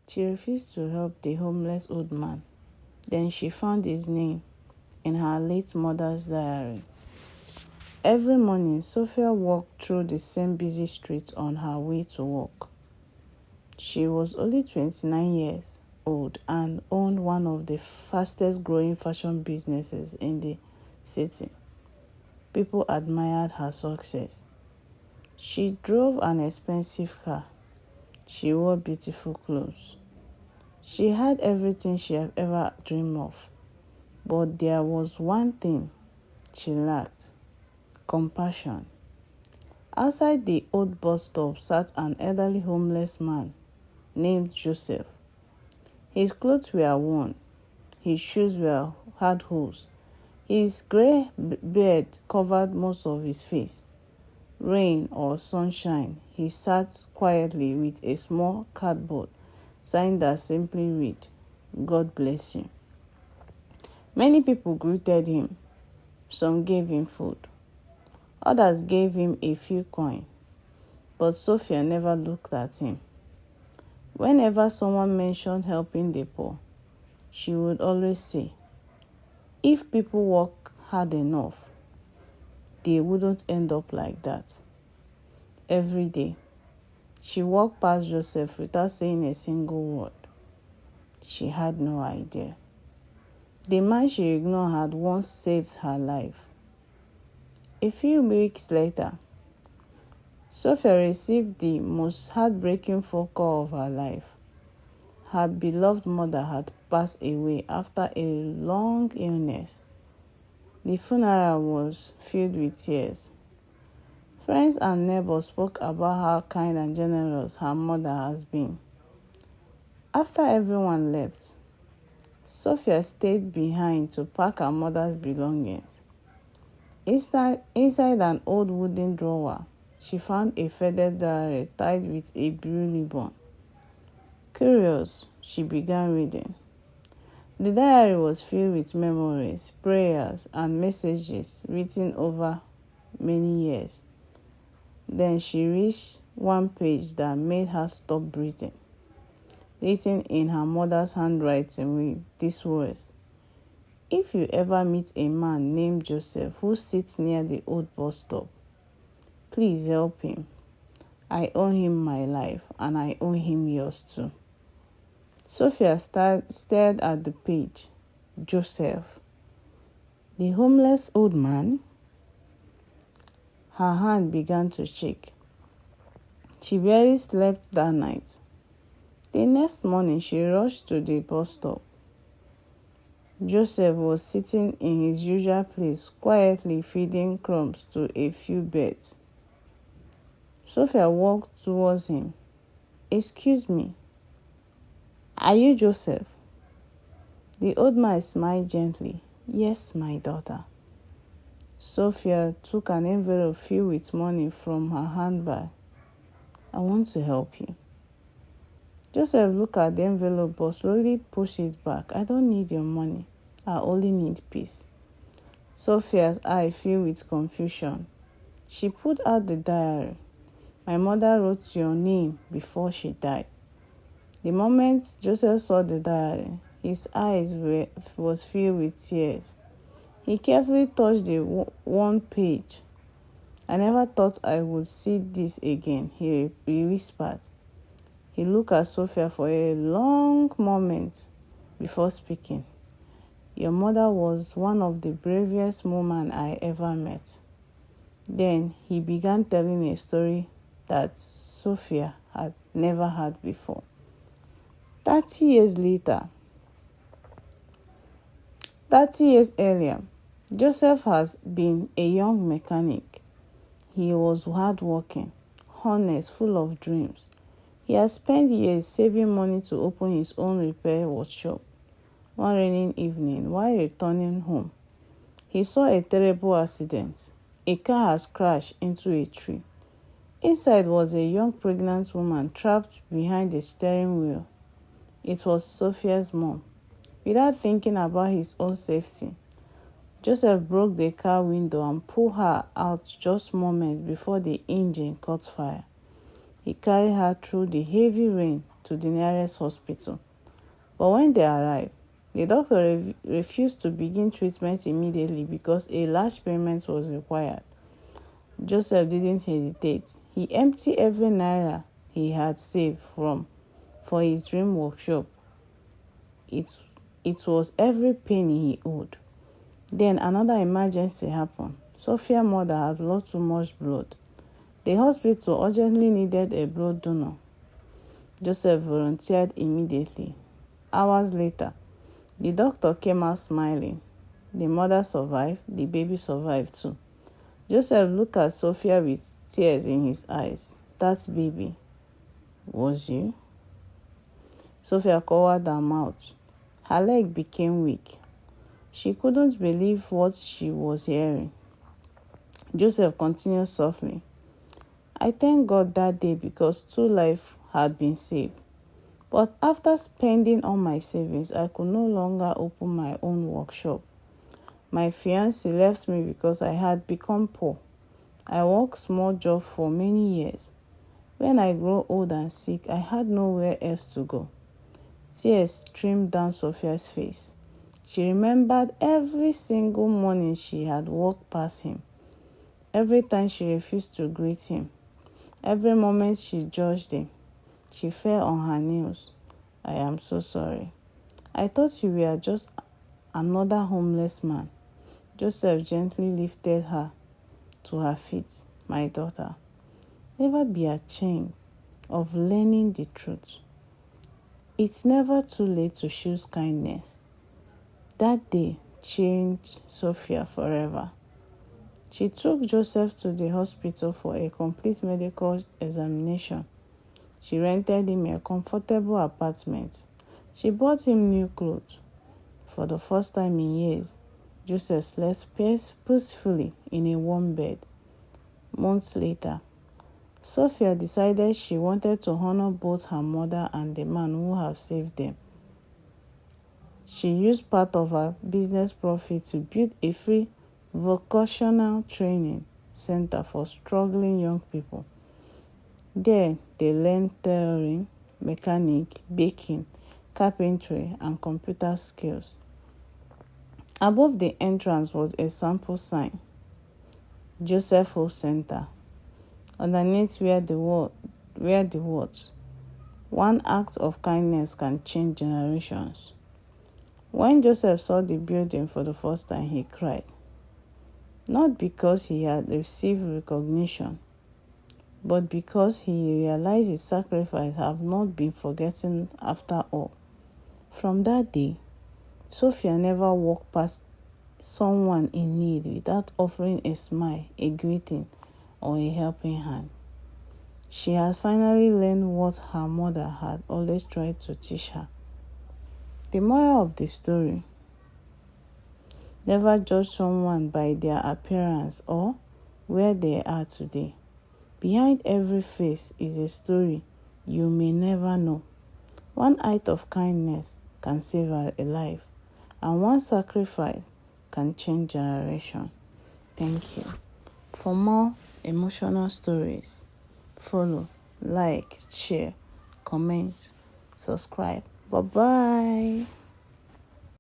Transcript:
She refused to help the homeless old man. Then she found his name in her late mother's diary. Every morning, Sophia walked through the same busy streets on her way to work. She was only 29 years old and owned one of the fastest growing fashion businesses in the city. People admired her success. She drove an expensive car. She wore beautiful clothes. She had everything she had ever dreamed of. But there was one thing she lacked: compassion. Outside the old bus stop sat an elderly homeless man named Joseph. His clothes were worn. His shoes had holes. His gray beard covered most of his face. Rain or sunshine, he sat quietly with a small cardboard sign that simply read, "God bless you." Many people greeted him. Some gave him food. Others gave him a few coins. But Sophia never looked at him. Whenever someone mentioned helping the poor, she would always say, if people work hard enough, they wouldn't end up like that. Every day, she walked past Joseph without saying a single word. She had no idea. The man she ignored had once saved her life. A few weeks later, Sophia received the most heartbreaking phone call of her life. Her beloved mother had passed away after a long illness. The funeral was filled with tears. Friends and neighbors spoke about how kind and generous her mother has been. After everyone left, Sophia stayed behind to pack her mother's belongings. Inside an old wooden drawer, she found a faded diary tied with a blue ribbon. Curious, she began reading. The diary was filled with memories, prayers, and messages written over many years. Then she reached one page that made her stop breathing. Written in her mother's handwriting with these words: "If you ever meet a man named Joseph who sits near the old bus stop, please help him. I owe him my life and I owe him yours too." Sophia stared at the page. Joseph, the homeless old man? Her hand began to shake. She barely slept that night. The next morning, she rushed to the bus stop. Joseph was sitting in his usual place, quietly feeding crumbs to a few birds. Sophia walked towards him. "Excuse me, are you Joseph?" The old man smiled gently. "Yes, my daughter." Sophia took an envelope filled with money from her handbag. "I want to help you." Joseph looked at the envelope but slowly pushed it back. "I don't need your money. I only need peace." Sophia's eye filled with confusion. She pulled out the diary. "My mother wrote your name before she died." The moment Joseph saw the diary, his eyes was filled with tears. He carefully touched the one page. "I never thought I would see this again," he whispered. He looked at Sophia for a long moment before speaking. "Your mother was one of the bravest women I ever met." Then he began telling a story that Sophia had never heard before. 30 years later, 30 years earlier, Joseph has been a young mechanic. He was hardworking, honest, full of dreams. He had spent years saving money to open his own repair workshop. One rainy evening, while returning home, he saw a terrible accident. A car had crashed into a tree. Inside was a young pregnant woman trapped behind the steering wheel. It was Sophia's mom. Without thinking about his own safety, Joseph broke the car window and pulled her out just moments before the engine caught fire. He carried her through the heavy rain to the nearest hospital. But when they arrived, the doctor refused to begin treatment immediately because a large payment was required. Joseph didn't hesitate. He emptied every naira he had saved for his dream workshop. It was every penny he owed. Then another emergency happened. Sophia's mother had lost too much blood. The hospital urgently needed a blood donor. Joseph volunteered immediately. Hours later, the doctor came out smiling. The mother survived, the baby survived too. Joseph looked at Sophia with tears in his eyes. That baby was you? Sophia covered her mouth. Her leg became weak. She couldn't believe what she was hearing. Joseph continued softly. I thank God that day because 2 lives had been saved. But after spending all my savings, I could no longer open my own workshop. My fiancé left me because I had become poor. I worked small jobs for many years. When I grew old and sick, I had nowhere else to go. Tears streamed down Sophia's face. She remembered every single morning she had walked past him, every time she refused to greet him, every moment she judged him. She fell on her knees. I am so sorry. I thought you were just another homeless man. Joseph gently lifted her to her feet. My daughter, never be ashamed of learning the truth. It's never too late to choose kindness. That day changed Sophia forever. She took Joseph to the hospital for a complete medical examination. She rented him a comfortable apartment. She bought him new clothes. For the first time in years, Joseph slept peacefully in a warm bed. Months later, Sophia decided she wanted to honor both her mother and the man who had saved them. She used part of her business profit to build a free vocational training center for struggling young people. There, they learned tailoring, mechanic, baking, carpentry, and computer skills. Above the entrance was a sample sign, Joseph Hope Center. Underneath were the words, one act of kindness can change generations. When Joseph saw the building for the first time, he cried. Not because he had received recognition, but because he realized his sacrifice had not been forgotten after all. From that day, Sophia never walked past someone in need without offering a smile, a greeting, or a helping hand. She had finally learned what her mother had always tried to teach her. The moral of the story: never judge someone by their appearance or where they are today. Behind every face is a story you may never know. One act of kindness can save a life, and one sacrifice can change generation. Thank you. For more emotional stories, follow, like, share, comment, subscribe. Bye-bye.